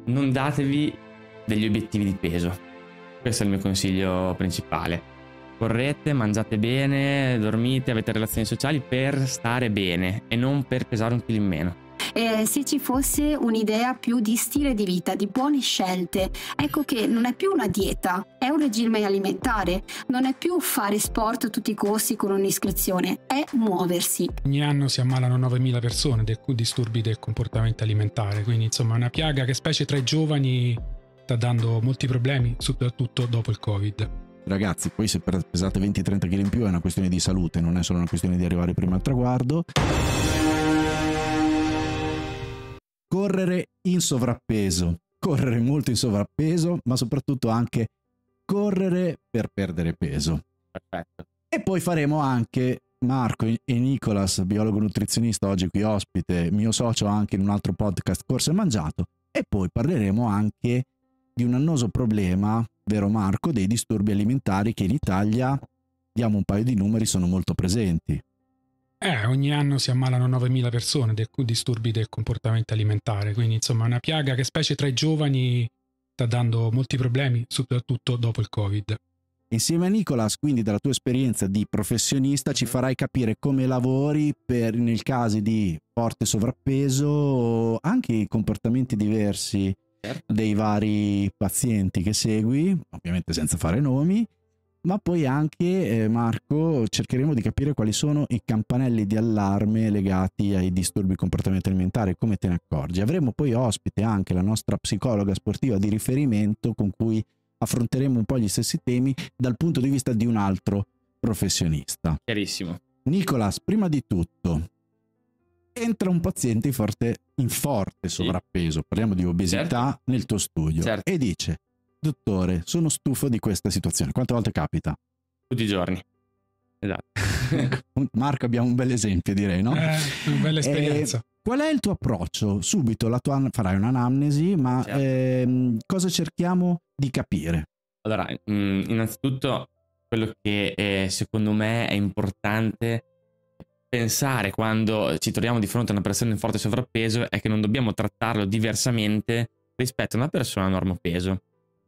non datevi degli obiettivi di peso. Questo è il mio consiglio principale. Correte, mangiate bene, dormite, avete relazioni sociali per stare bene e non per pesare un chilo in meno. Se ci fosse un'idea più di stile di vita, di buone scelte, ecco che non è più una dieta, è un regime alimentare, non è più fare sport a tutti i costi con un'iscrizione, è muoversi. Ogni anno si ammalano 9.000 persone di disturbi del comportamento alimentare, quindi insomma è una piaga che specie tra i giovani sta dando molti problemi, soprattutto dopo il Covid. Ragazzi, poi se pesate 20-30 kg in più è una questione di salute, non è solo una questione di arrivare prima al traguardo. Correre in sovrappeso, correre molto in sovrappeso, ma soprattutto anche correre per perdere peso. Perfetto. E poi faremo anche Marco e Nicolas, biologo nutrizionista, oggi qui ospite, mio socio anche in un altro podcast, Corso e Mangiato, e poi parleremo anche di un annoso problema, vero Marco, dei disturbi alimentari che in Italia, diamo un paio di numeri, sono molto presenti. Ogni anno si ammalano 9.000 persone di disturbi del comportamento alimentare, quindi insomma è una piaga che specie tra i giovani sta dando molti problemi, soprattutto dopo il Covid. Insieme a Nicolas, quindi dalla tua esperienza di professionista, ci farai capire come lavori nel caso di forte sovrappeso, anche i comportamenti diversi dei vari pazienti che segui, ovviamente senza fare nomi, ma poi anche, Marco, cercheremo di capire quali sono i campanelli di allarme legati ai disturbi comportamentali alimentari, come te ne accorgi. Avremo poi ospite anche la nostra psicologa sportiva di riferimento con cui affronteremo un po' gli stessi temi dal punto di vista di un altro professionista. Chiarissimo. Nicolas, prima di tutto, entra un paziente in forte sovrappeso, parliamo di obesità, nel tuo studio, e dice: dottore, sono stufo di questa situazione. Quante volte capita? Tutti i giorni. Esatto. Marco, abbiamo un bel esempio, direi, no? Una bella esperienza. Qual è il tuo approccio? Subito farai un'anamnesi, ma cosa cerchiamo di capire? Allora, innanzitutto quello che secondo me è importante pensare quando ci troviamo di fronte a una persona in forte sovrappeso è che non dobbiamo trattarlo diversamente rispetto a una persona a normopeso.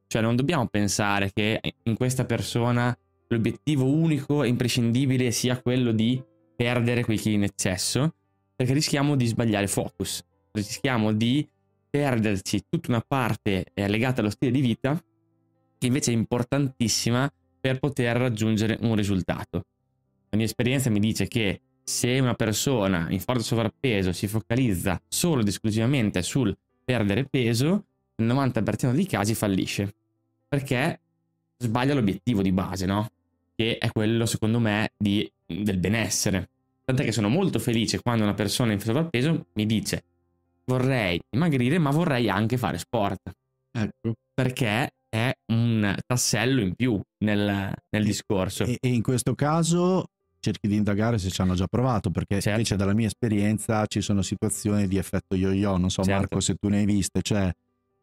Cioè non dobbiamo pensare che in questa persona l'obiettivo unico e imprescindibile sia quello di perdere quei chili in eccesso, perché rischiamo di sbagliare focus, rischiamo di perderci tutta una parte legata allo stile di vita che invece è importantissima per poter raggiungere un risultato. La mia esperienza mi dice che se una persona in forte sovrappeso si focalizza solo ed esclusivamente sul perdere peso, nel 90% dei casi fallisce, perché sbaglia l'obiettivo di base, no? Che è quello, secondo me, del benessere. Tant'è che sono molto felice quando una persona in sovrappeso mi dice: vorrei dimagrire, ma vorrei anche fare sport. Ecco. Perché è un tassello in più nel discorso. E in questo caso cerchi di indagare se ci hanno già provato, perché invece dalla mia esperienza ci sono situazioni di effetto yo-yo, non so Marco se tu ne hai viste, cioè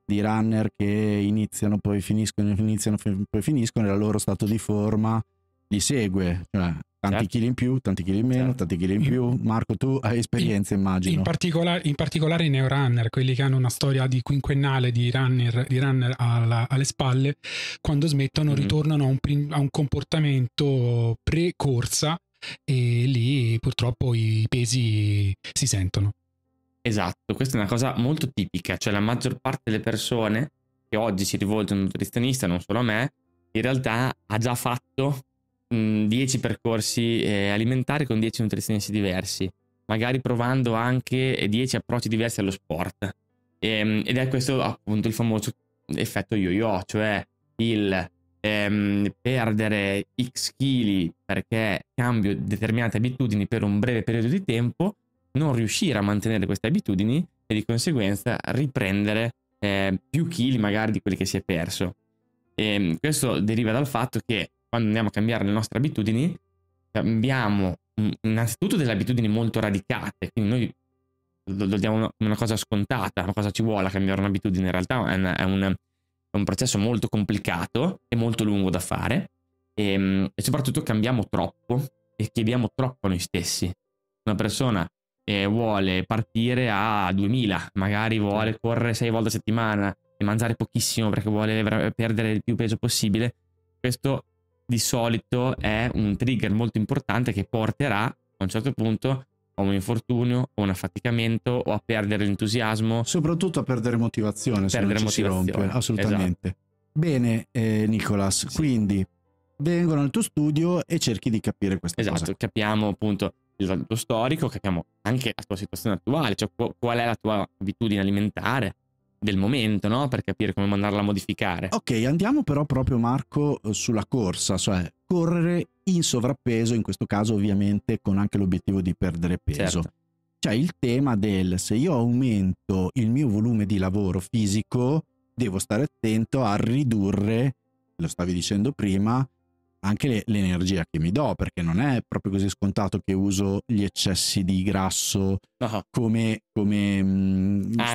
di runner che iniziano poi finiscono e il loro stato di forma li segue, cioè tanti chili in più, tanti chili in meno, tanti chili in più. Marco, tu hai esperienza, immagino. In particolare i neorunner, quelli che hanno una storia di quinquennale di runner alle spalle, quando smettono ritornano a un comportamento pre-corsa e lì purtroppo i pesi si sentono. Esatto, questa è una cosa molto tipica, cioè la maggior parte delle persone che oggi si rivolgono a un nutrizionista, non solo a me, in realtà ha già fatto 10 percorsi alimentari con 10 nutrizionisti diversi, magari provando anche 10 approcci diversi allo sport, ed è questo appunto il famoso effetto yo-yo, cioè il perdere x chili perché cambio determinate abitudini per un breve periodo di tempo, non riuscire a mantenere queste abitudini e di conseguenza riprendere più chili magari di quelli che si è perso. Questo deriva dal fatto che quando andiamo a cambiare le nostre abitudini cambiamo innanzitutto delle abitudini molto radicate, quindi noi lo diamo una cosa scontata, ma cosa ci vuole a cambiare un'abitudine? In realtà è un processo molto complicato e molto lungo da fare, e soprattutto cambiamo troppo e chiediamo troppo a noi stessi. Una persona vuole partire a 2000, magari vuole correre 6 volte a settimana, mangiare pochissimo perché vuole perdere il più peso possibile, questo di solito è un trigger molto importante che porterà a un certo punto a un infortunio, o un affaticamento, o a perdere l'entusiasmo. Soprattutto a perdere motivazione, se non ci si rompe, assolutamente. Esatto. Bene, Nicolas, Sì. Quindi vengono al tuo studio e cerchi di capire questa cosa. Esatto, capiamo appunto il tuo storico, capiamo anche la tua situazione attuale, cioè qual è la tua abitudine alimentare del momento, no? Per capire come mandarla a modificare. Ok, andiamo però proprio, Marco, sulla corsa, cioè correre in sovrappeso, in questo caso ovviamente con anche l'obiettivo di perdere peso. Certo. Cioè il tema del se io aumento il mio volume di lavoro fisico, devo stare attento a ridurre, lo stavi dicendo prima, anche l'energia che mi do, perché non è proprio così scontato che uso gli eccessi di grasso come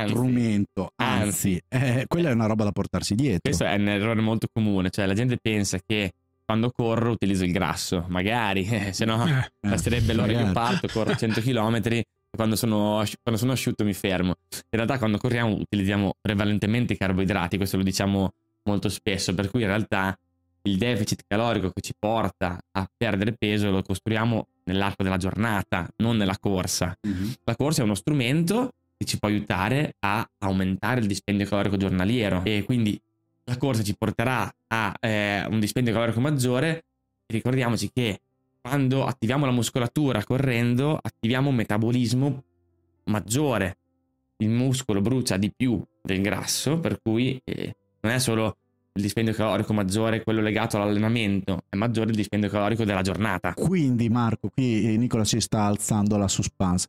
strumento, anzi quella è una roba da portarsi dietro. Questo è un errore molto comune, cioè la gente pensa che quando corro utilizzo il grasso, magari, se no basterebbe l'ora che parto, corro 100 km, quando sono asciutto mi fermo. In realtà quando corriamo utilizziamo prevalentemente i carboidrati, questo lo diciamo molto spesso, per cui in realtà il deficit calorico che ci porta a perdere peso lo costruiamo nell'arco della giornata, non nella corsa. La corsa è uno strumento che ci può aiutare a aumentare il dispendio calorico giornaliero, e quindi la corsa ci porterà a un dispendio calorico maggiore. Ricordiamoci che quando attiviamo la muscolatura correndo attiviamo un metabolismo maggiore, il muscolo brucia di più del grasso, per cui non è solo il dispendio calorico maggiore quello legato all'allenamento, è maggiore il dispendio calorico della giornata. Quindi Marco, qui Nicola si sta alzando la suspense.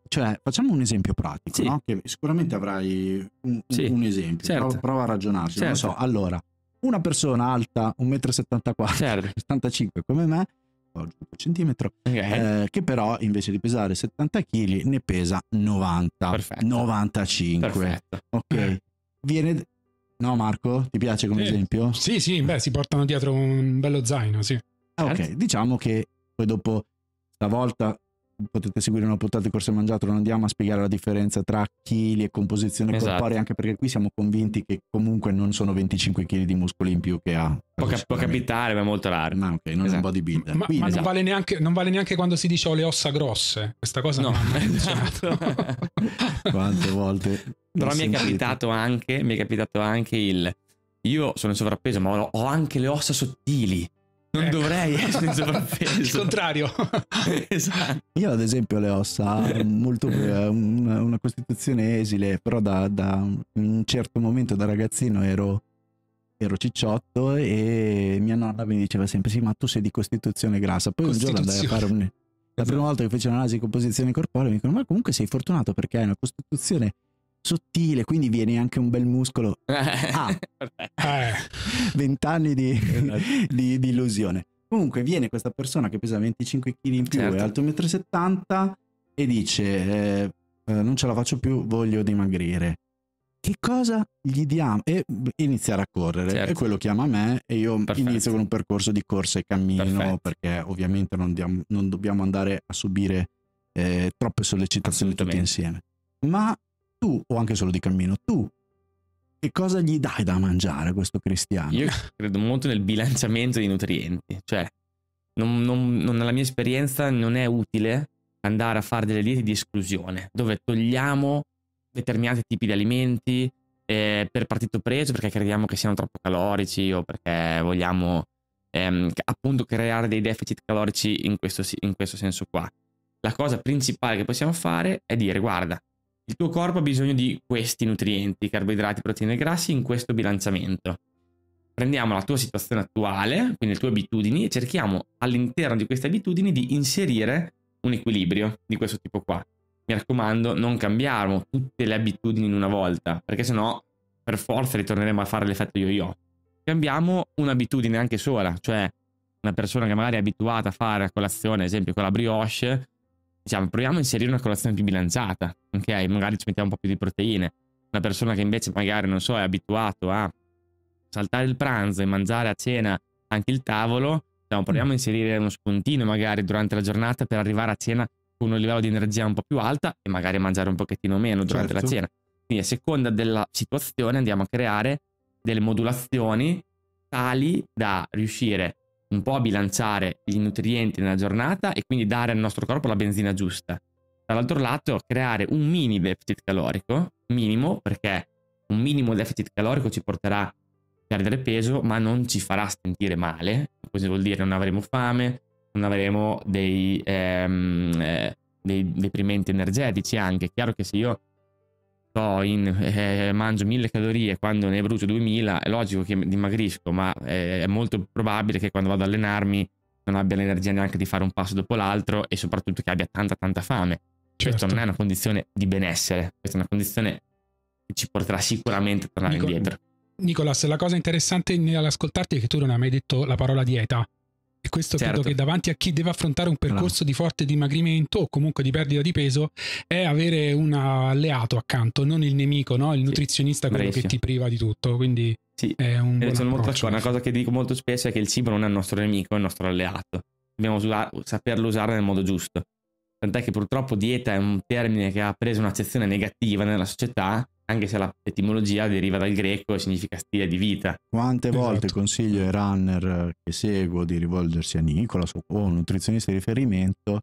Cioè, facciamo un esempio pratico, sì. No? Che sicuramente avrai un esempio. Certo. Prova a ragionarci. Certo. Non so, allora, una persona alta 1,74 m, Certo. 75 come me, un centimetro, che però invece di pesare 70 kg ne pesa 90. Perfetto. 95. Perfetto. Ok. Viene... No, Marco, ti piace come esempio? Sì, beh, si portano dietro un bello zaino, sì. Ok, diciamo che poi dopo, stavolta potete seguire una puntata di Corso e Mangiato, non andiamo a spiegare la differenza tra chili e composizione corporea, anche perché qui siamo convinti che comunque non sono 25 kg di muscoli in più che ha. Può capitare, ma è molto raro. No, ok, non è un bodybuilder. Ma non vale neanche quando si dice ho le ossa grosse. Questa cosa no. Quante volte. Però mi è capitato anche io sono in sovrappeso, ma ho anche le ossa sottili. Non dovrei essere in sovrappeso. Il contrario. Esatto. Io ad esempio le ossa molto una costituzione esile, però da un certo momento da ragazzino ero cicciotto e mia nonna mi diceva sempre sì, ma tu sei di costituzione grassa. Poi un giorno andai a fare la prima volta che fece un'analisi di composizione corporea mi dicono ma comunque sei fortunato perché hai una costituzione sottile, quindi viene anche un bel muscolo. 20 anni di illusione. Comunque viene questa persona che pesa 25 kg in più, certo. È alto 1,70 m e dice non ce la faccio più, voglio dimagrire. Che cosa gli diamo? E iniziare a correre. Certo. E quello chiama me e io inizio con un percorso di corsa e cammino, perché ovviamente non dobbiamo andare a subire troppe sollecitazioni tutti insieme. Ma tu, o anche solo di cammino, tu che cosa gli dai da mangiare a questo cristiano? Io credo molto nel bilanciamento dei nutrienti, cioè nella mia esperienza non è utile andare a fare delle diete di esclusione dove togliamo determinati tipi di alimenti per partito preso, perché crediamo che siano troppo calorici o perché vogliamo appunto creare dei deficit calorici in questo senso qua. La cosa principale che possiamo fare è dire guarda, il tuo corpo ha bisogno di questi nutrienti, carboidrati, proteine e grassi in questo bilanciamento. Prendiamo la tua situazione attuale, quindi le tue abitudini, e cerchiamo all'interno di queste abitudini di inserire un equilibrio di questo tipo qua. Mi raccomando, non cambiamo tutte le abitudini in una volta, perché sennò per forza ritorneremo a fare l'effetto yo-yo. Cambiamo un'abitudine anche sola, cioè una persona che magari è abituata a fare a colazione, ad esempio con la brioche, diciamo proviamo a inserire una colazione più bilanciata, ok? Magari ci mettiamo un po' più di proteine. Una persona che invece magari, non so, è abituato a saltare il pranzo e mangiare a cena anche il tavolo, proviamo a inserire uno spuntino magari durante la giornata per arrivare a cena con un livello di energia un po' più alta e magari mangiare un pochettino meno durante la cena. Quindi a seconda della situazione andiamo a creare delle modulazioni tali da riuscire un po' a bilanciare gli nutrienti nella giornata e quindi dare al nostro corpo la benzina giusta. Dall'altro lato creare un mini deficit calorico, minimo, perché un minimo deficit calorico ci porterà a perdere peso ma non ci farà sentire male. Cosa vuol dire? Non avremo fame, non avremo dei deprimenti energetici anche. È chiaro che se io mangio 1000 calorie quando ne brucio 2000, è logico che dimagrisco, ma è molto probabile che quando vado ad allenarmi non abbia l'energia neanche di fare un passo dopo l'altro e soprattutto che abbia tanta fame. Questa non è una condizione di benessere, questa è una condizione che ci porterà sicuramente a tornare indietro. Nicolas, la cosa interessante nell'ascoltarti è che tu non hai mai detto la parola dieta. E questo credo che davanti a chi deve affrontare un percorso di forte dimagrimento o comunque di perdita di peso è avere un alleato accanto, non il nemico, no? Il nutrizionista, quello che ti priva di tutto. Quindi è un buon sono molto approccio. una cosa che dico molto spesso è che il cibo non è il nostro nemico, è il nostro alleato. Dobbiamo saperlo usare nel modo giusto. Tant'è che purtroppo dieta è un termine che ha preso un'accezione negativa nella società, anche se l'etimologia deriva dal greco e significa stile di vita. Quante volte consiglio ai runner che seguo di rivolgersi a Nicolas o un nutrizionista di riferimento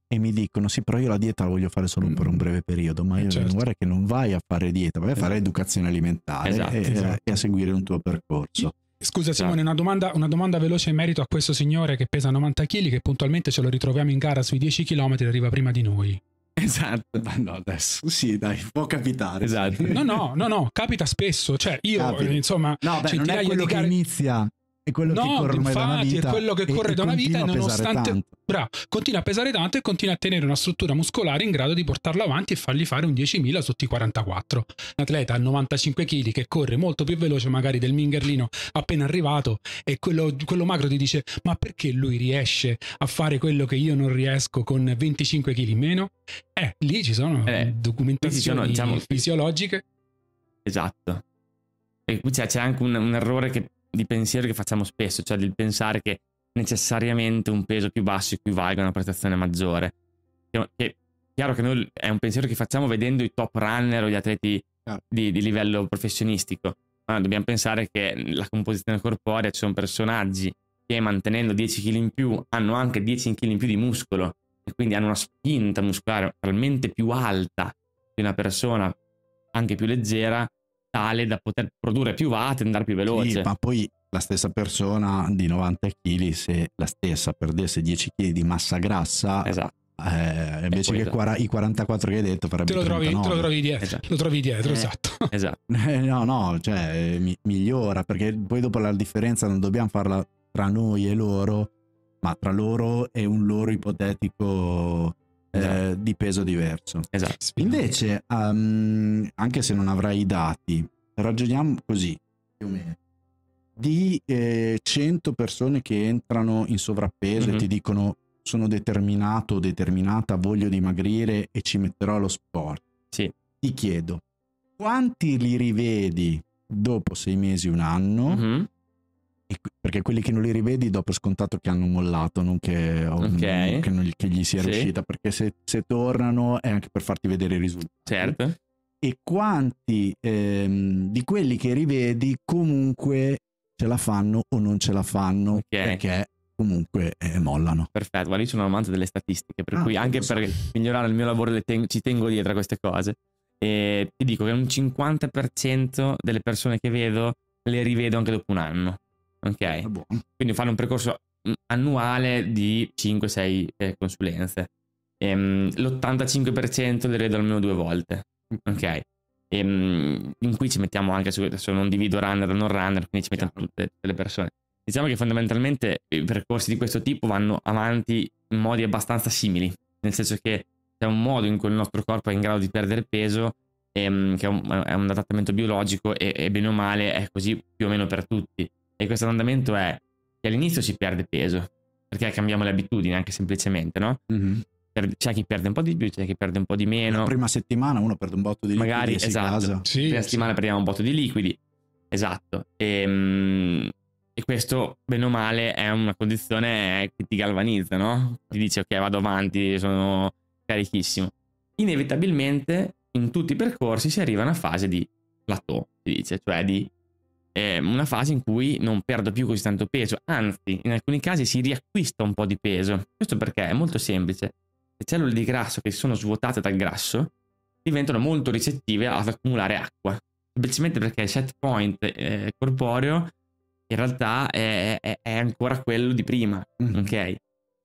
e mi dicono sì, però io la dieta la voglio fare solo per un breve periodo, ma io guarda che non vai a fare dieta, vai a fare educazione alimentare e a seguire un tuo percorso. Scusa Simone, una domanda veloce in merito a questo signore che pesa 90 kg, che puntualmente ce lo ritroviamo in gara sui 10 km e arriva prima di noi. Esatto. Ma no, adesso sì, dai, può capitare. Esatto. Sì. No, capita spesso. Cioè, io, insomma, no, beh, non è quello che inizia, è quello che corre ormai da una vita. È quello che corre da una vita e nonostante continua a pesare tanto e continua a tenere una struttura muscolare in grado di portarlo avanti e fargli fare un 10.000 sotto i 44. Un atleta a 95 kg che corre molto più veloce magari del Mingerlino appena arrivato, e quello magro ti dice: ma perché lui riesce a fare quello che io non riesco con 25 kg in meno? Lì ci sono documentazioni fisiologiche. Esatto. E qui c'è anche un errore di pensiero che facciamo spesso, cioè di pensare che necessariamente un peso più basso equivalga a una prestazione maggiore. Che chiaro che noi è un pensiero che facciamo vedendo i top runner o gli atleti di livello professionistico, ma dobbiamo pensare che la composizione corporea ci sono personaggi che mantenendo 10 kg in più hanno anche 10 kg in più di muscolo e quindi hanno una spinta muscolare talmente più alta di una persona anche più leggera, tale da poter produrre più watt e andare più veloce. Sì, ma poi la stessa persona di 90 kg, se la stessa perdesse 10 kg di massa grassa, invece che i 44 che hai detto farebbe 39. Te lo trovi dietro, lo trovi dietro, esatto. No, cioè migliora, perché poi dopo la differenza non dobbiamo farla tra noi e loro, ma tra loro e un loro ipotetico di peso diverso. Esatto. Invece, anche se non avrai i dati, ragioniamo così, più o meno, di 100 persone che entrano in sovrappeso e ti dicono: sono determinato o determinata, voglio dimagrire e ci metterò allo sport. Sì. Ti chiedo, quanti li rivedi dopo 6 mesi, un anno? Perché quelli che non li rivedi dopo è scontato che hanno mollato, non che gli sia riuscita, perché se tornano è anche per farti vedere i risultati. Certo. E quanti di quelli che rivedi comunque ce la fanno o non ce la fanno, perché comunque mollano. Perfetto, guarda, io sono un amante delle statistiche, per cui anche per migliorare il mio lavoro ci tengo dietro a queste cose, e ti dico che un 50% delle persone che vedo le rivedo anche dopo un anno. Quindi fanno un percorso annuale di 5-6 consulenze. L'85% le vedo almeno 2 volte. In cui ci mettiamo anche adesso non divido runner da non runner, quindi ci mettiamo tutte le persone. Diciamo che fondamentalmente i percorsi di questo tipo vanno avanti in modi abbastanza simili, nel senso che c'è un modo in cui il nostro corpo è in grado di perdere peso, che è un adattamento biologico, e bene o male è così più o meno per tutti. E questo andamento è che all'inizio si perde peso perché cambiamo le abitudini, anche semplicemente, no? C'è chi perde un po' di più, c'è chi perde un po' di meno. La prima settimana uno perde un botto di liquidi, magari, e si casa. La prima settimana perdiamo un botto di liquidi, esatto, e questo bene o male è una condizione che ti galvanizza, no? Ti dice: ok, vado avanti, sono carichissimo. Inevitabilmente in tutti i percorsi si arriva a una fase di plateau, si dice, cioè di una fase in cui non perdo più così tanto peso, anzi in alcuni casi si riacquista un po' di peso. Questo perché è molto semplice: le cellule di grasso che si sono svuotate dal grasso diventano molto ricettive ad accumulare acqua, semplicemente perché il set point corporeo in realtà è ancora quello di prima, ok?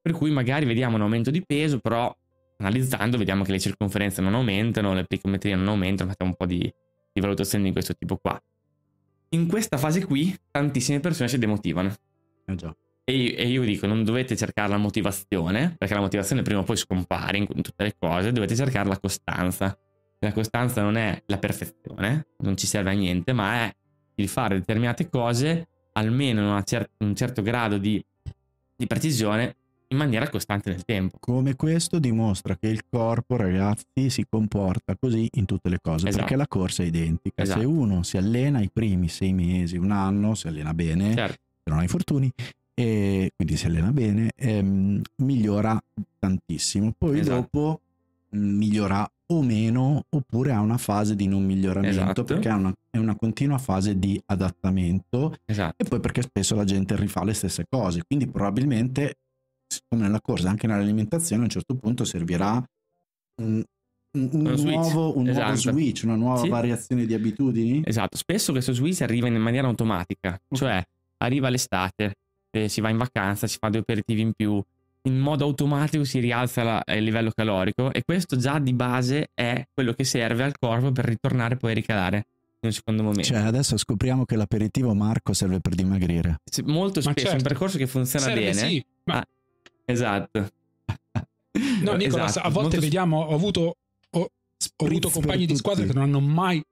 Per cui magari vediamo un aumento di peso, però analizzando vediamo che le circonferenze non aumentano, le plicometrie non aumentano, facciamo un po' di valutazioni di questo tipo qua. In questa fase qui tantissime persone si demotivano. Già. E io dico, non dovete cercare la motivazione, perché la motivazione prima o poi scompare in tutte le cose, dovete cercare la costanza. La costanza non è la perfezione, non ci serve a niente, ma è il fare determinate cose almeno in un certo grado di precisione in maniera costante nel tempo. Come questo dimostra che il corpo, ragazzi, si comporta così in tutte le cose, Esatto. perché la corsa è identica. Esatto. Se uno si allena i primi 6 mesi, un anno, si allena bene, Certo. se non ha infortuni, e quindi si allena bene, migliora tantissimo. Poi Esatto. dopo migliora o meno, oppure ha una fase di non miglioramento, Esatto. perché è una continua fase di adattamento, Esatto. e poi perché spesso la gente rifà le stesse cose, quindi probabilmente, come nella corsa, anche nell'alimentazione a un certo punto servirà un nuovo Esatto. switch, una nuova variazione di abitudini. Esatto, spesso questo switch arriva in maniera automatica, cioè arriva l'estate, si va in vacanza, si fa 2 aperitivi in più, in modo automatico si rialza il livello calorico, e questo già di base è quello che serve al corpo per ritornare poi a ricalare in un secondo momento. Cioè adesso scopriamo che l'aperitivo, Marco, serve per dimagrire. Molto spesso è un certo. percorso che funziona Serve, bene. sì, ma... Esatto. No, Nicolas, Esatto, a volte molto vediamo, ho avuto compagni di squadra che non hanno mai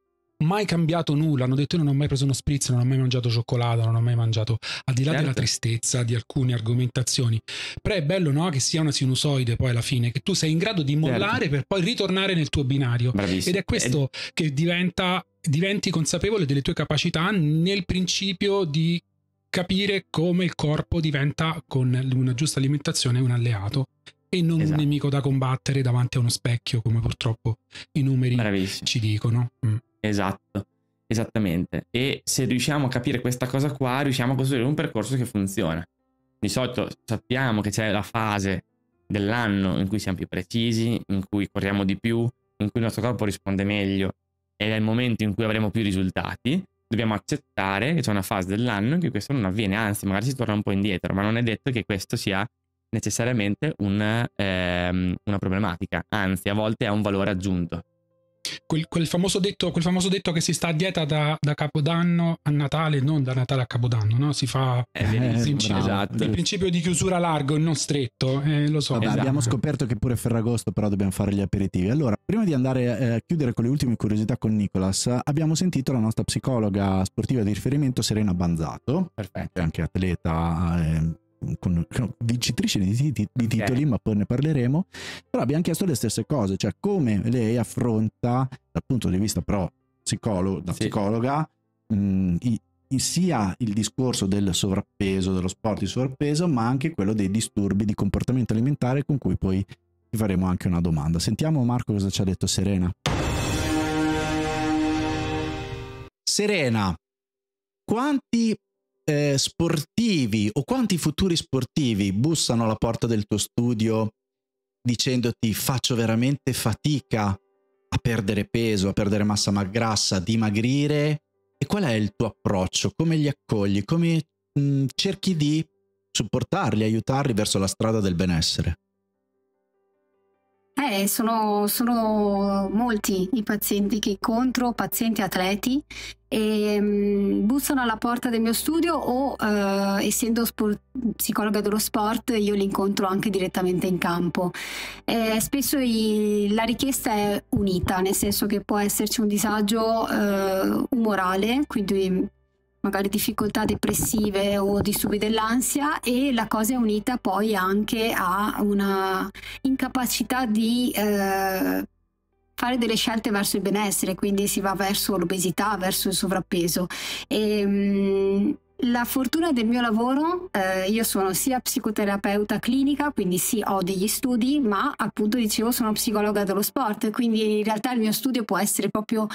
cambiato nulla, hanno detto: io non ho mai preso uno spritz, non ho mai mangiato cioccolato, non ho mai mangiato, al di là Certo. della tristezza di alcune argomentazioni. Però è bello, no, che sia una sinusoide poi alla fine, che tu sei in grado di mollare Certo. per poi ritornare nel tuo binario. Bravissimo. Ed è questo che diventi consapevole delle tue capacità nel principio di capire come il corpo diventa, con una giusta alimentazione, un alleato e non Esatto. un nemico da combattere davanti a uno specchio, come purtroppo i numeri Bravissimo. ci dicono. Esatto, esattamente. E se riusciamo a capire questa cosa qua, riusciamo a costruire un percorso che funziona. Di solito sappiamo che c'è la fase dell'anno in cui siamo più precisi, in cui corriamo di più, in cui il nostro corpo risponde meglio, ed è il momento in cui avremo più risultati. Dobbiamo accettare che c'è una fase dell'anno in cui questo non avviene, anzi magari si torna un po' indietro, ma non è detto che questo sia necessariamente una problematica, anzi a volte è un valore aggiunto. Quel famoso detto che si sta a dieta da Capodanno a Natale, non da Natale a Capodanno, no? Si fa Esatto. il principio di chiusura largo e non stretto, lo so. Vabbè, Esatto. abbiamo scoperto che pure Ferragosto però dobbiamo fare gli aperitivi. Allora, prima di andare a chiudere con le ultime curiosità con Nicolas, abbiamo sentito la nostra psicologa sportiva di riferimento Serena Banzato, Perfetto. che è anche atleta, con vincitrice di titoli, ma poi ne parleremo. Però abbiamo chiesto le stesse cose, cioè come lei affronta dal punto di vista però psicologa sia il discorso del sovrappeso, dello sport di sovrappeso, ma anche quello dei disturbi di comportamento alimentare, con cui poi ti faremo anche una domanda. Sentiamo Marco cosa ci ha detto Serena. Serena, quanti sportivi o quanti futuri sportivi bussano alla porta del tuo studio dicendoti: faccio veramente fatica a perdere peso, a perdere massa grassa, a dimagrire? E qual è il tuo approccio? Come li accogli? Come cerchi di supportarli, aiutarli verso la strada del benessere? Sono molti i pazienti che incontro, pazienti atleti, e bussano alla porta del mio studio o essendo psicologa dello sport io li incontro anche direttamente in campo. Spesso la richiesta è unita, nel senso che può esserci un disagio umorale, quindi magari difficoltà depressive o disturbi dell'ansia, e la cosa è unita poi anche a una incapacità di fare delle scelte verso il benessere, quindi si va verso l'obesità, verso il sovrappeso. La fortuna del mio lavoro, io sono sia psicoterapeuta clinica, quindi sì, ho degli studi, ma appunto dicevo sono psicologa dello sport, quindi in realtà il mio studio può essere proprio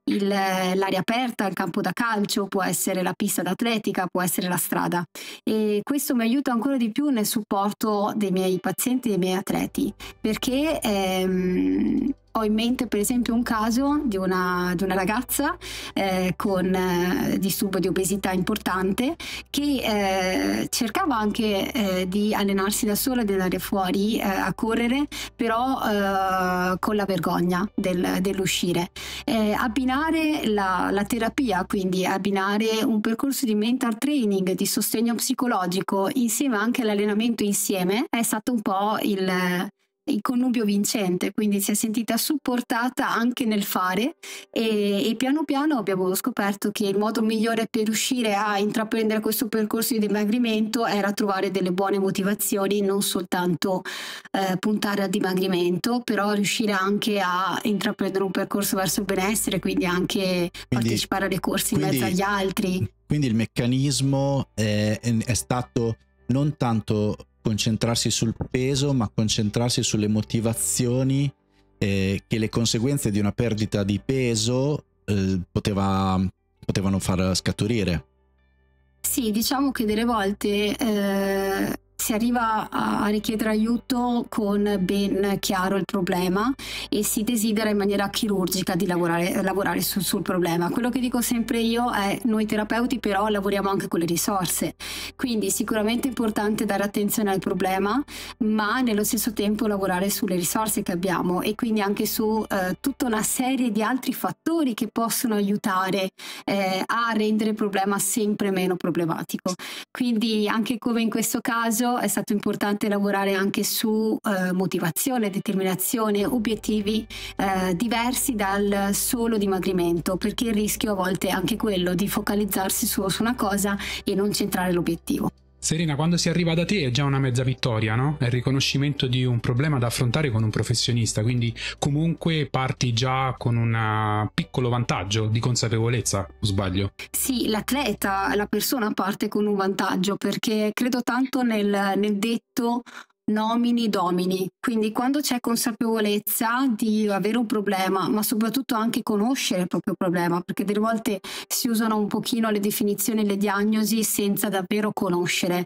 l'aria aperta, il campo da calcio, può essere la pista d'atletica, può essere la strada, e questo mi aiuta ancora di più nel supporto dei miei pazienti, dei miei atleti, perché ho in mente per esempio un caso di una ragazza con disturbo di obesità importante che cercava anche di allenarsi da sola, di andare fuori a correre, però con la vergogna dell'uscire. Abbinare la terapia, quindi abbinare un percorso di mental training, di sostegno psicologico insieme anche all'allenamento insieme, è stato un po' il connubio vincente, quindi si è sentita supportata anche nel fare e piano piano abbiamo scoperto che il modo migliore per riuscire a intraprendere questo percorso di dimagrimento era trovare delle buone motivazioni, non soltanto puntare al dimagrimento, però riuscire anche a intraprendere un percorso verso il benessere, quindi anche partecipare alle corse in mezzo agli altri. Quindi il meccanismo è stato non tanto concentrarsi sul peso, ma concentrarsi sulle motivazioni che le conseguenze di una perdita di peso potevano far scaturire. Sì, diciamo che delle volte si arriva a richiedere aiuto con ben chiaro il problema e si desidera in maniera chirurgica di lavorare sul problema. Quello che dico sempre io è: noi terapeuti però lavoriamo anche con le risorse, quindi sicuramente è importante dare attenzione al problema, ma nello stesso tempo lavorare sulle risorse che abbiamo e quindi anche su tutta una serie di altri fattori che possono aiutare a rendere il problema sempre meno problematico. Quindi anche come in questo caso è stato importante lavorare anche su motivazione, determinazione, obiettivi diversi dal solo dimagrimento, perché il rischio a volte è anche quello di focalizzarsi solo su una cosa e non centrare l'obiettivo. Serena, quando si arriva da te è già una mezza vittoria, no? È il riconoscimento di un problema da affrontare con un professionista, quindi comunque parti già con un piccolo vantaggio di consapevolezza, o sbaglio? Sì, l'atleta, la persona parte con un vantaggio, perché credo tanto nel detto nomini domini, quindi quando c'è consapevolezza di avere un problema, ma soprattutto anche conoscere il proprio problema, perché delle volte si usano un pochino le definizioni e le diagnosi senza davvero conoscere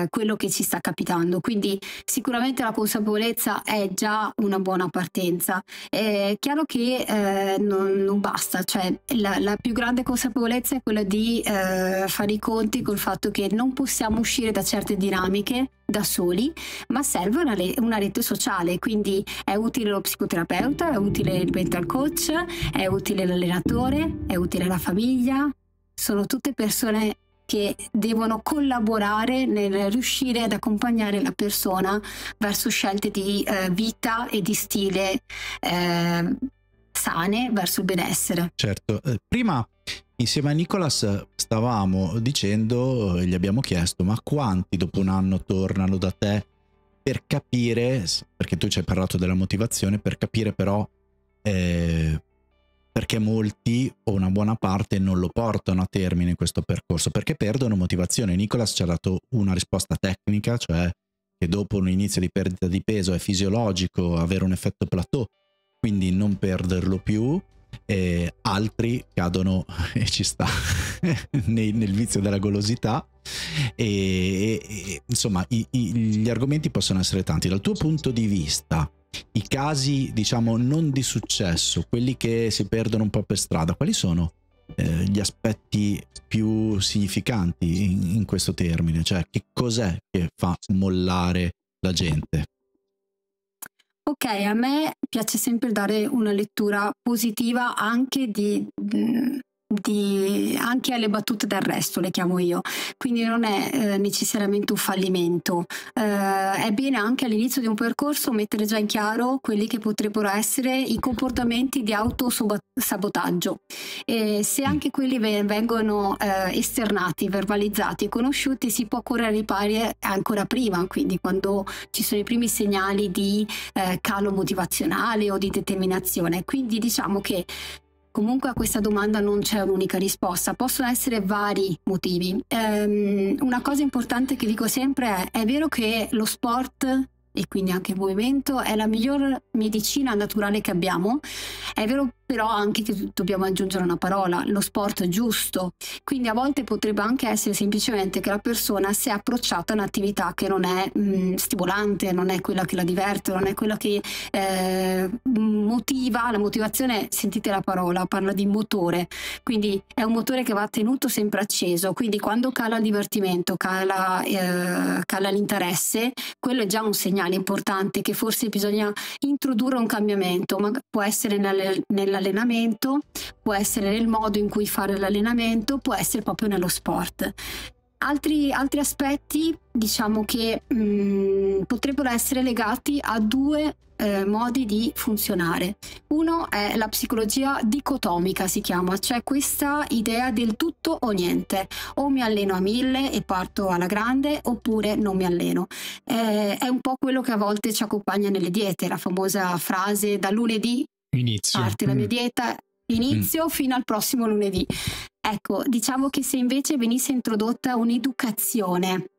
quello che ci sta capitando, quindi sicuramente la consapevolezza è già una buona partenza. È chiaro che non basta, cioè la più grande consapevolezza è quella di fare i conti col fatto che non possiamo uscire da certe dinamiche da soli, ma serve una rete sociale, quindi è utile lo psicoterapeuta, è utile il mental coach, è utile l'allenatore, è utile la famiglia, sono tutte persone che devono collaborare nel riuscire ad accompagnare la persona verso scelte di vita e di stile sane verso il benessere. Certo, prima insieme a Nicolas stavamo dicendo, gli abbiamo chiesto: ma quanti dopo un anno tornano da te per capire, perché tu ci hai parlato della motivazione, per capire però perché molti o una buona parte non lo portano a termine questo percorso, perché perdono motivazione. Nicolas ci ha dato una risposta tecnica, cioè che dopo un inizio di perdita di peso è fisiologico avere un effetto plateau, quindi non perderlo più. Altri cadono, e ci sta, nel vizio della golosità e insomma gli argomenti possono essere tanti. Dal tuo punto di vista, i casi diciamo non di successo, quelli che si perdono un po' per strada, quali sono gli aspetti più significanti in questo termine? Cioè, che cos'è che fa mollare la gente? Ok, a me piace sempre dare una lettura positiva anche anche alle battute d'arresto, le chiamo io, quindi non è necessariamente un fallimento, è bene anche all'inizio di un percorso mettere già in chiaro quelli che potrebbero essere i comportamenti di autosabotaggio, se anche quelli vengono esternati, verbalizzati e conosciuti, si può correre ai ripari ancora prima, quindi quando ci sono i primi segnali di calo motivazionale o di determinazione. Quindi diciamo che comunque a questa domanda non c'è un'unica risposta, possono essere vari motivi. Una cosa importante che dico sempre è vero che lo sport e quindi anche il movimento è la miglior medicina naturale che abbiamo, è vero però anche che dobbiamo aggiungere una parola, lo sport giusto, quindi a volte potrebbe anche essere semplicemente che la persona si è approcciata a un'attività che non è stimolante, non è quella che la diverte, non è quella che motiva. La motivazione, sentite la parola, parla di motore, quindi è un motore che va tenuto sempre acceso, quindi quando cala il divertimento, cala l'interesse, quello è già un segnale importante che forse bisogna introdurre un cambiamento, ma può essere nell'allenamento, può essere nel modo in cui fare l'allenamento, può essere proprio nello sport. Altri aspetti, diciamo che potrebbero essere legati a due modi di funzionare. Uno è la psicologia dicotomica, si chiama, cioè questa idea del tutto o niente, o mi alleno a 1000 e parto alla grande oppure non mi alleno. È un po' quello che a volte ci accompagna nelle diete, la famosa frase da lunedì parte la mia dieta, inizio fino al prossimo lunedì. Ecco, diciamo che se invece venisse introdotta un'educazione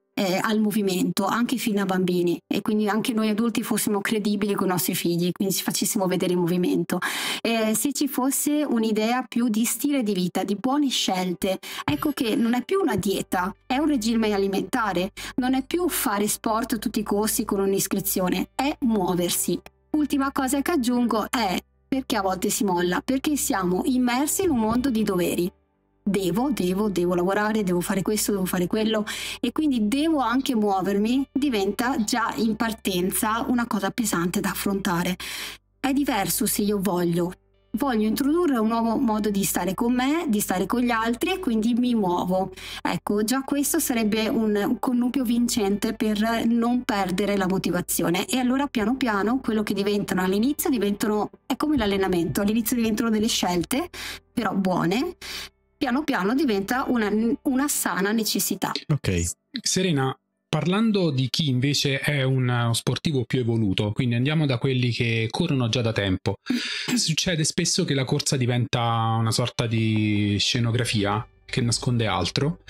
al movimento anche fino a bambini, e quindi anche noi adulti fossimo credibili con i nostri figli, quindi ci facessimo vedere il movimento, se ci fosse un'idea più di stile di vita, di buone scelte, ecco che non è più una dieta, è un regime alimentare, non è più fare sport a tutti i costi con un'iscrizione, è muoversi. Ultima cosa che aggiungo è perché a volte si molla, perché siamo immersi in un mondo di doveri. Devo lavorare, devo fare questo, devo fare quello, e quindi devo anche muovermi, diventa già in partenza una cosa pesante da affrontare. È diverso se io voglio introdurre un nuovo modo di stare con me, di stare con gli altri, e quindi mi muovo. Ecco, già questo sarebbe un connubio vincente per non perdere la motivazione. E allora piano piano quello che diventano all'inizio è come l'allenamento, all'inizio diventano delle scelte, però buone, piano piano diventa una sana necessità. Ok. Serena, parlando di chi invece è uno sportivo più evoluto, quindi andiamo da quelli che corrono già da tempo, succede spesso che la corsa diventa una sorta di scenografia che nasconde altro,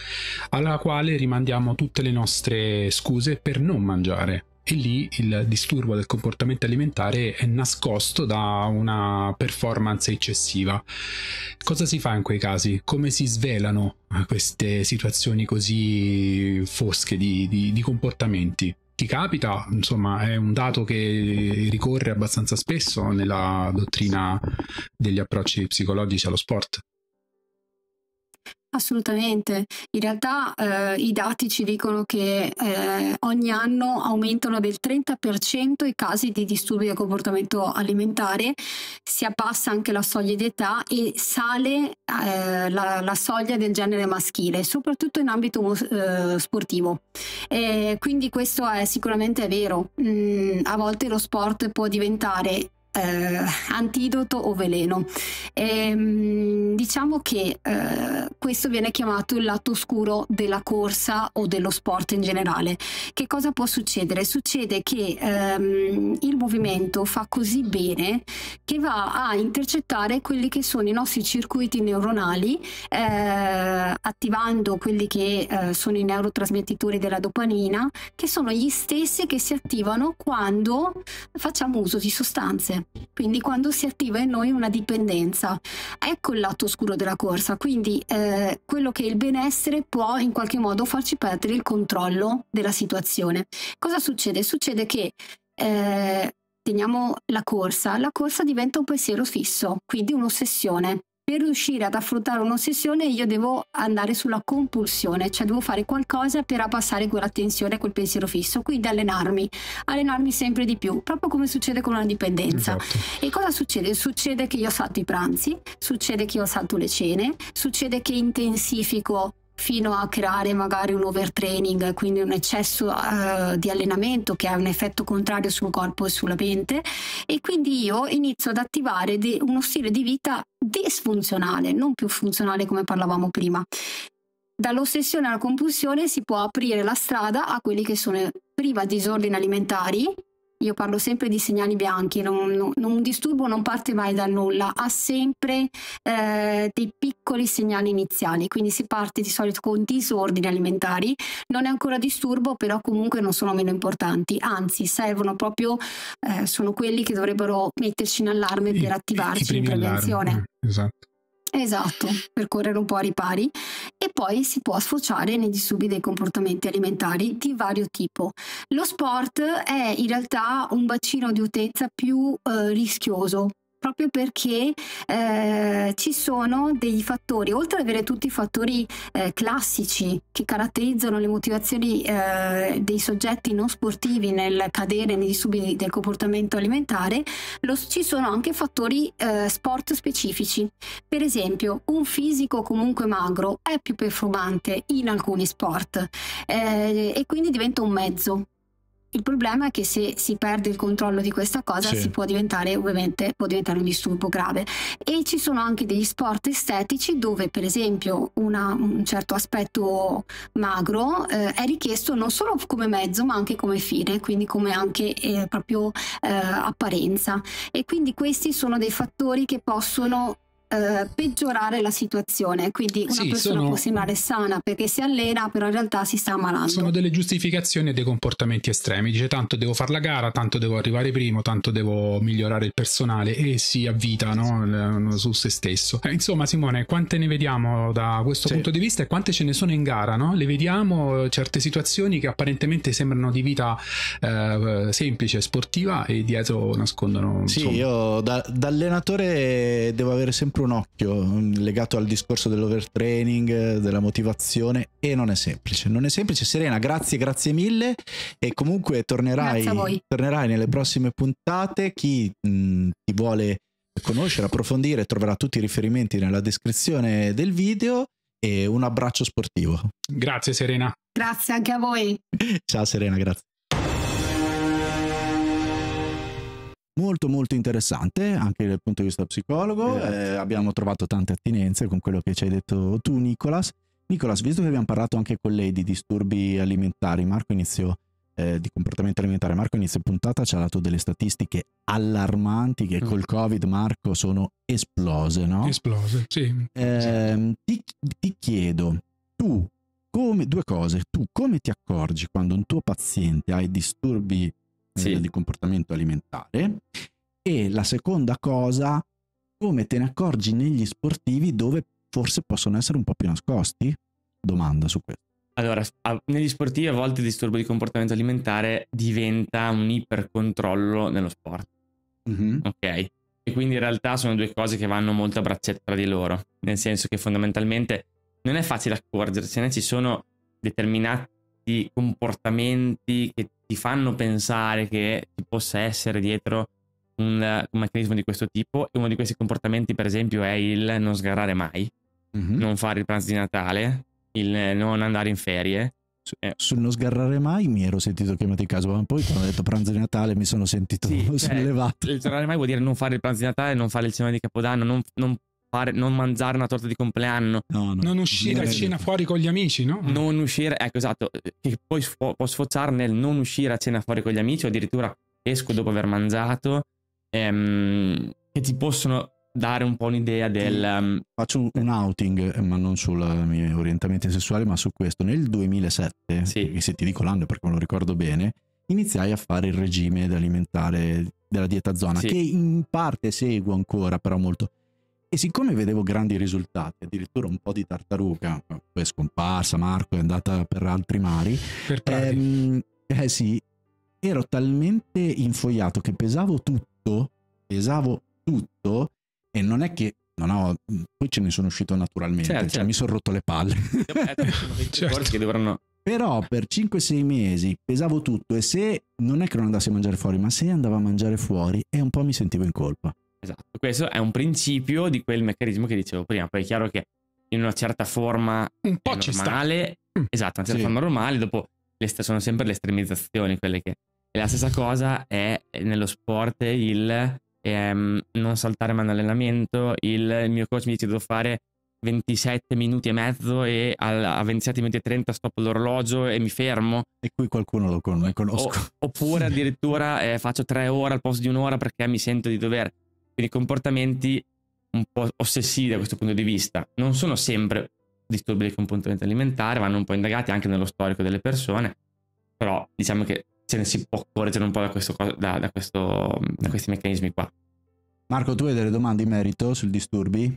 alla quale rimandiamo tutte le nostre scuse per non mangiare. E lì il disturbo del comportamento alimentare è nascosto da una performance eccessiva. Cosa si fa in quei casi? Come si svelano queste situazioni così fosche di comportamenti? Ti capita? Insomma, è un dato che ricorre abbastanza spesso nella dottrina degli approcci psicologici allo sport. Assolutamente, in realtà i dati ci dicono che ogni anno aumentano del 30% i casi di disturbi del comportamento alimentare, si abbassa anche la soglia di età e sale la soglia del genere maschile, soprattutto in ambito sportivo. Quindi questo è sicuramente vero. A volte lo sport può diventare antidoto o veleno. Diciamo che questo viene chiamato il lato oscuro della corsa o dello sport in generale. Che cosa può succedere? Succede che il movimento fa così bene che va a intercettare quelli che sono i nostri circuiti neuronali, attivando quelli che sono i neurotrasmettitori della dopamina, che sono gli stessi che si attivano quando facciamo uso di sostanze. Quindi quando si attiva in noi una dipendenza, ecco il lato oscuro della corsa. Quindi quello che è il benessere può in qualche modo farci perdere il controllo della situazione. Cosa succede? Succede che teniamo la corsa diventa un pensiero fisso, quindi un'ossessione. Per riuscire ad affrontare un'ossessione io devo andare sulla compulsione, cioè devo fare qualcosa per abbassare quella tensione, quel pensiero fisso, quindi allenarmi sempre di più, proprio come succede con una dipendenza. Esatto. E cosa succede? Succede che io salto i pranzi, succede che io salto le cene, succede che intensifico fino a creare magari un overtraining, quindi un eccesso di allenamento che ha un effetto contrario sul corpo e sulla mente, e quindi io inizio ad attivare uno stile di vita disfunzionale, non più funzionale come parlavamo prima. Dall'ossessione alla compulsione si può aprire la strada a quelli che sono prima disordini alimentari, io parlo sempre di segnali bianchi, un disturbo non parte mai da nulla, ha sempre dei piccoli segnali iniziali, quindi si parte di solito con disordini alimentari, non è ancora disturbo, però comunque non sono meno importanti, anzi servono proprio, sono quelli che dovrebbero metterci in allarme per attivarci in prevenzione. Esatto, per correre un po' a ripari, e poi si può sfociare nei disturbi dei comportamenti alimentari di vario tipo. Lo sport è in realtà un bacino di utenza più rischioso, proprio perché ci sono dei fattori, oltre ad avere tutti i fattori classici che caratterizzano le motivazioni dei soggetti non sportivi nel cadere nei disturbi del comportamento alimentare, ci sono anche fattori sport specifici. Per esempio, un fisico comunque magro è più performante in alcuni sport e quindi diventa un mezzo. Il problema è che se si perde il controllo di questa cosa si può diventare, ovviamente, può diventare un disturbo grave. E ci sono anche degli sport estetici dove, per esempio, un certo aspetto magro è richiesto non solo come mezzo ma anche come fine, quindi come anche proprio apparenza. E quindi questi sono dei fattori che possono peggiorare la situazione, quindi una persona può sembrare sana perché si allena, però in realtà si sta ammalando. Sono delle giustificazioni e dei comportamenti estremi, dice tanto devo fare la gara, tanto devo arrivare primo, tanto devo migliorare il personale, e si avvita, no, su se stesso. Insomma, Simone, quante ne vediamo da questo punto di vista e quante ce ne sono in gara, no? Le vediamo certe situazioni che apparentemente sembrano di vita semplice, sportiva, e dietro nascondono, insomma. Io da allenatore devo avere sempre un occhio legato al discorso dell'overtraining, della motivazione, e non è semplice. Serena, grazie mille, e comunque tornerai nelle prossime puntate. Chi ti vuole conoscere, approfondire, troverà tutti i riferimenti nella descrizione del video, e un abbraccio sportivo. Grazie Serena. Grazie anche a voi. Ciao Serena, grazie. Molto molto interessante anche dal punto di vista psicologo. Abbiamo trovato tante attinenze con quello che ci hai detto tu, Nicolas, visto che abbiamo parlato anche con lei di disturbi alimentari, di comportamento alimentare, Marco inizio puntata ci ha dato delle statistiche allarmanti che col Covid, Marco, sono esplose, no? Esplose, sì. Ti chiedo, due cose: tu come ti accorgi quando un tuo paziente ha i disturbi di comportamento alimentare, e la seconda cosa, come te ne accorgi negli sportivi dove forse possono essere un po' più nascosti? Domanda su questo. Allora, negli sportivi a volte il disturbo di comportamento alimentare diventa un ipercontrollo nello sport. Ok? E quindi in realtà sono due cose che vanno molto a braccetto tra di loro, nel senso che fondamentalmente non è facile accorgersene, ci sono determinati comportamenti che ti fanno pensare che ci possa essere dietro un meccanismo di questo tipo, e uno di questi comportamenti per esempio è il non sgarrare mai, non fare il pranzo di Natale, il non andare in ferie. Sul non sgarrare mai mi ero sentito chiamato in caso, ma poi quando ho detto pranzo di Natale mi sono sentito sollevato. Il sgarrare mai vuol dire non fare il pranzo di Natale, non fare il cenone di Capodanno, non mangiare una torta di compleanno, non uscire a cena fuori con gli amici, no? Non uscire, ecco, esatto, che poi può sfociare nel non uscire a cena fuori con gli amici, o addirittura esco dopo aver mangiato, che ti possono dare un po' un'idea del... Faccio un outing, ma non sui miei orientamenti sessuali, ma su questo. Nel 2007, che se ti dico l'anno perché me lo ricordo bene, iniziai a fare il regime alimentare della dieta zona, che in parte seguo ancora, però molto. E siccome vedevo grandi risultati, addirittura un po' di tartaruga, poi è scomparsa, Marco è andata per altri mari, ero talmente infogliato che pesavo tutto, e non è che poi ce ne sono uscito naturalmente, mi sono rotto le palle. Che dovranno... Però per 5-6 mesi pesavo tutto, e se non è che non andassi a mangiare fuori, ma se andavo a mangiare fuori, e un po' mi sentivo in colpa. Esatto, questo è un principio di quel meccanismo che dicevo prima. Poi è chiaro che in una certa forma un po' normale, esatto, una certa forma normale, dopo sono sempre le estremizzazioni quelle che... E la stessa cosa è nello sport, il non saltare mai in allenamento. Il mio coach mi dice devo fare 27 minuti e mezzo e a 27 minuti e 30 stoppo l'orologio e mi fermo. E qui qualcuno lo conosco. Oppure addirittura faccio 3 ore al posto di un'ora perché mi sento di dover. Quindi comportamenti un po' ossessivi da questo punto di vista. Non sono sempre disturbi del comportamento alimentare, vanno un po' indagati anche nello storico delle persone, però diciamo che se ne si può correggere un po' da questi meccanismi qua. Marco, tu hai delle domande in merito sul disturbi?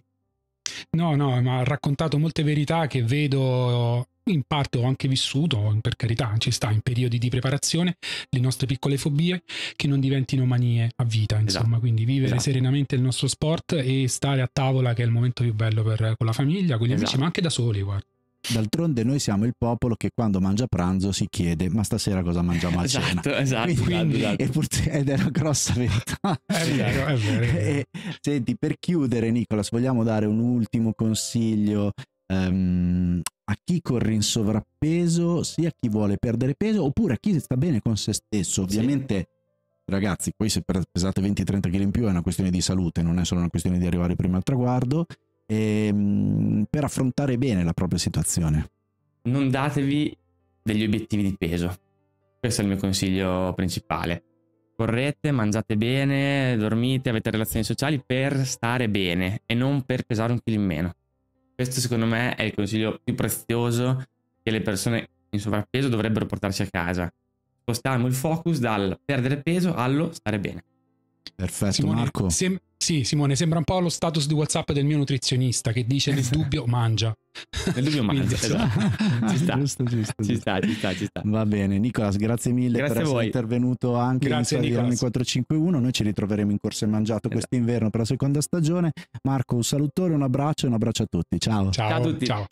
No, ma ha raccontato molte verità che vedo, in parte ho anche vissuto, per carità, ci sta in periodi di preparazione, le nostre piccole fobie che non diventino manie a vita, insomma, esatto. Quindi vivere serenamente il nostro sport e stare a tavola, che è il momento più bello con la famiglia, con gli amici, ma anche da soli, guarda. D'altronde noi siamo il popolo che quando mangia a pranzo si chiede ma stasera cosa mangiamo a cena. Quindi, ed è una grossa verità. È vero. Senti, per chiudere, Nicolas, vogliamo dare un ultimo consiglio a chi corre in sovrappeso, sia a chi vuole perdere peso oppure a chi sta bene con se stesso. Ovviamente ragazzi, poi se pesate 20-30 kg in più è una questione di salute, non è solo una questione di arrivare prima al traguardo. Per affrontare bene la propria situazione. Non datevi degli obiettivi di peso, questo è il mio consiglio principale. Correte, mangiate bene, dormite, avete relazioni sociali per stare bene e non per pesare un chilo in meno. Questo secondo me è il consiglio più prezioso che le persone in sovrappeso dovrebbero portarsi a casa. Spostiamo il focus dal perdere peso allo stare bene. Perfetto, Simone, Marco. Sì, Simone, sembra un po' lo status di WhatsApp del mio nutrizionista che dice nel dubbio mangia. Nel dubbio mangia, esatto. Ci sta. Va bene, Nicolas, grazie mille per essere intervenuto anche in Anni 451. Noi ci ritroveremo in Corso e Mangiato quest'inverno per la seconda stagione. Marco, un salutone, un abbraccio a tutti. Ciao. Ciao a tutti. Ciao.